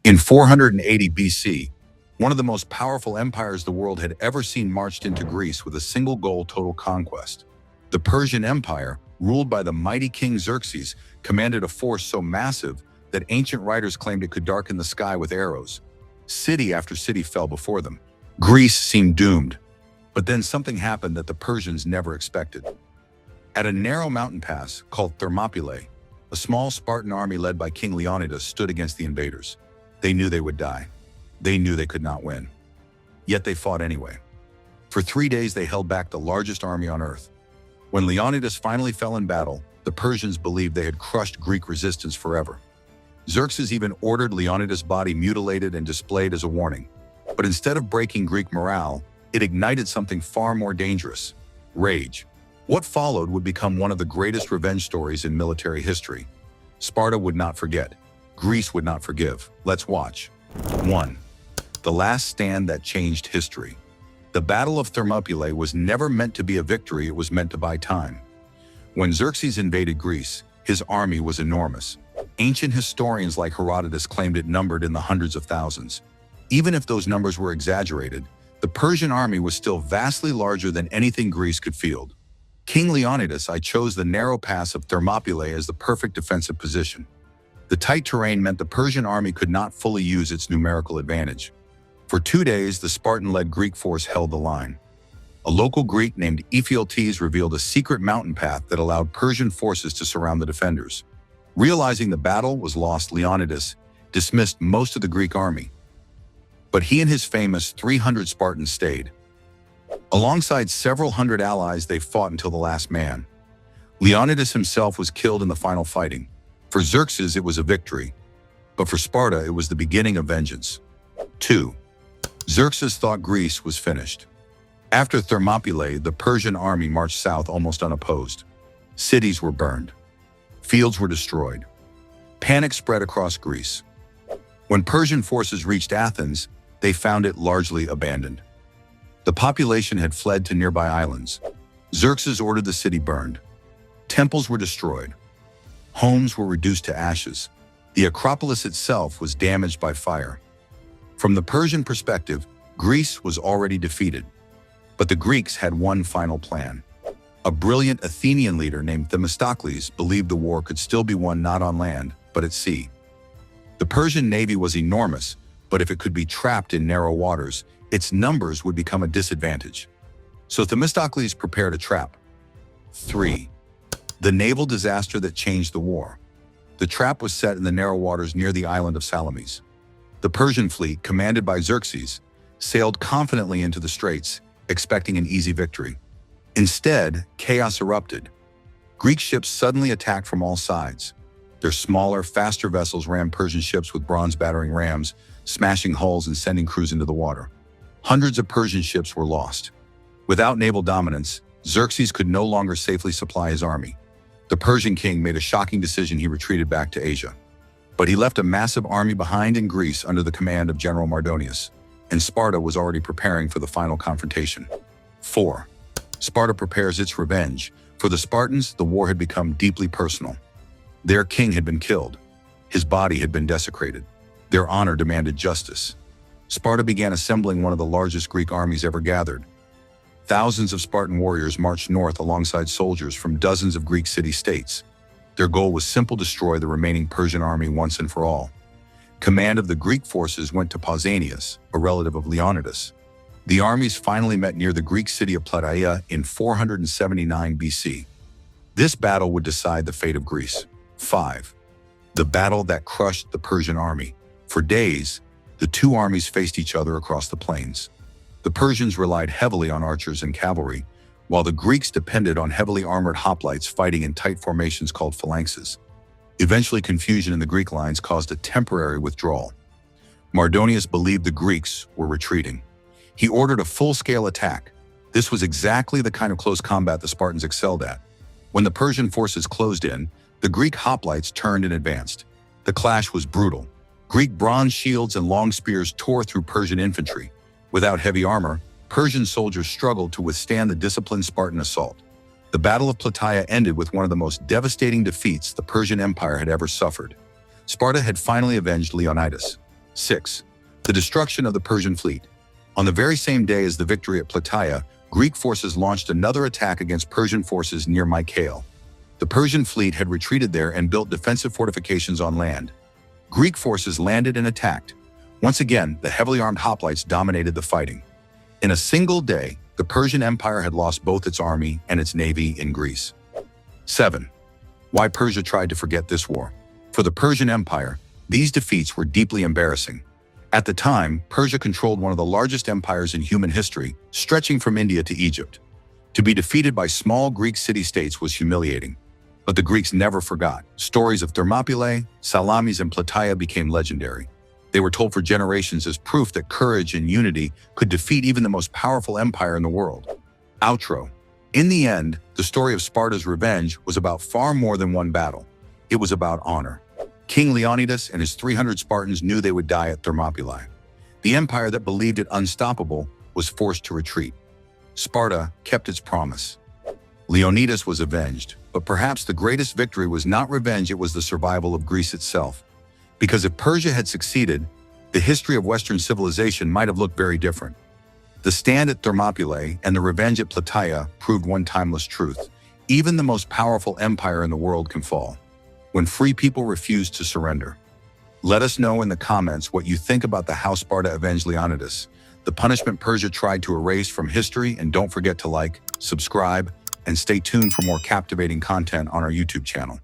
In 480 BC, one of the most powerful empires the world had ever seen marched into Greece with a single goal: total conquest. The Persian Empire, ruled by the mighty King Xerxes, commanded a force so massive that ancient writers claimed it could darken the sky with arrows. City after city fell before them. Greece seemed doomed. But then something happened that the Persians never expected. At a narrow mountain pass called Thermopylae, a small Spartan army led by King Leonidas stood against the invaders. They knew they would die. They knew they could not win. Yet they fought anyway. For 3 days they held back the largest army on earth. When Leonidas finally fell in battle, the Persians believed they had crushed Greek resistance forever. Xerxes even ordered Leonidas' body mutilated and displayed as a warning. But instead of breaking Greek morale, it ignited something far more dangerous: rage. What followed would become one of the greatest revenge stories in military history. Sparta would not forget. Greece would not forgive. Let's watch. 1. The last stand that changed history. The Battle of Thermopylae was never meant to be a victory, it was meant to buy time. When Xerxes invaded Greece, his army was enormous. Ancient historians like Herodotus claimed it numbered in the hundreds of thousands. Even if those numbers were exaggerated, the Persian army was still vastly larger than anything Greece could field. King Leonidas I chose the narrow pass of Thermopylae as the perfect defensive position. The tight terrain meant the Persian army could not fully use its numerical advantage. For 2 days, the Spartan-led Greek force held the line. A local Greek named Ephialtes revealed a secret mountain path that allowed Persian forces to surround the defenders. Realizing the battle was lost, Leonidas dismissed most of the Greek army. But he and his famous 300 Spartans stayed. Alongside several hundred allies, they fought until the last man. Leonidas himself was killed in the final fighting. For Xerxes, it was a victory, but for Sparta, it was the beginning of vengeance. 2. Xerxes thought Greece was finished. After Thermopylae, the Persian army marched south almost unopposed. Cities were burned. Fields were destroyed. Panic spread across Greece. When Persian forces reached Athens, they found it largely abandoned. The population had fled to nearby islands. Xerxes ordered the city burned. Temples were destroyed. Homes were reduced to ashes. The Acropolis itself was damaged by fire. From the Persian perspective, Greece was already defeated. But the Greeks had one final plan. A brilliant Athenian leader named Themistocles believed the war could still be won not on land, but at sea. The Persian navy was enormous, but if it could be trapped in narrow waters, its numbers would become a disadvantage. So Themistocles prepared a trap. 3. The naval disaster that changed the war. The trap was set in the narrow waters near the island of Salamis. The Persian fleet, commanded by Xerxes, sailed confidently into the straits, expecting an easy victory. Instead, chaos erupted. Greek ships suddenly attacked from all sides. Their smaller, faster vessels rammed Persian ships with bronze battering rams, smashing hulls and sending crews into the water. Hundreds of Persian ships were lost. Without naval dominance, Xerxes could no longer safely supply his army. The Persian king made a shocking decision: he retreated back to Asia. But he left a massive army behind in Greece under the command of General Mardonius, and Sparta was already preparing for the final confrontation. 4. Sparta prepares its revenge. For the Spartans, the war had become deeply personal. Their king had been killed. His body had been desecrated. Their honor demanded justice. Sparta began assembling one of the largest Greek armies ever gathered. Thousands of Spartan warriors marched north alongside soldiers from dozens of Greek city-states. Their goal was simple: destroy the remaining Persian army once and for all. Command of the Greek forces went to Pausanias, a relative of Leonidas. The armies finally met near the Greek city of Plataea in 479 BC. This battle would decide the fate of Greece. 5. The battle that crushed the Persian army. For days, the two armies faced each other across the plains. The Persians relied heavily on archers and cavalry, while the Greeks depended on heavily armored hoplites fighting in tight formations called phalanxes. Eventually, confusion in the Greek lines caused a temporary withdrawal. Mardonius believed the Greeks were retreating. He ordered a full-scale attack. This was exactly the kind of close combat the Spartans excelled at. When the Persian forces closed in, the Greek hoplites turned and advanced. The clash was brutal. Greek bronze shields and long spears tore through Persian infantry. Without heavy armor, Persian soldiers struggled to withstand the disciplined Spartan assault. The Battle of Plataea ended with one of the most devastating defeats the Persian Empire had ever suffered. Sparta had finally avenged Leonidas. 6. The destruction of the Persian fleet. On the very same day as the victory at Plataea, Greek forces launched another attack against Persian forces near Mycale. The Persian fleet had retreated there and built defensive fortifications on land. Greek forces landed and attacked. Once again, the heavily armed hoplites dominated the fighting. In a single day, the Persian Empire had lost both its army and its navy in Greece. 7. Why Persia tried to forget this war. For the Persian Empire, these defeats were deeply embarrassing. At the time, Persia controlled one of the largest empires in human history, stretching from India to Egypt. To be defeated by small Greek city-states was humiliating. But the Greeks never forgot. Stories of Thermopylae, Salamis, and Plataea became legendary. They were told for generations as proof that courage and unity could defeat even the most powerful empire in the world. Outro. In the end, the story of Sparta's revenge was about far more than one battle. It was about honor. King Leonidas and his 300 Spartans knew they would die at Thermopylae. The empire that believed it unstoppable was forced to retreat. Sparta kept its promise. Leonidas was avenged, but perhaps the greatest victory was not revenge, it was the survival of Greece itself. Because if Persia had succeeded, the history of Western civilization might have looked very different. The stand at Thermopylae and the revenge at Plataea proved one timeless truth. Even the most powerful empire in the world can fall when free people refuse to surrender. Let us know in the comments what you think about the how Sparta avenged Leonidas, the punishment Persia tried to erase from history, and don't forget to like, subscribe, and stay tuned for more captivating content on our YouTube channel.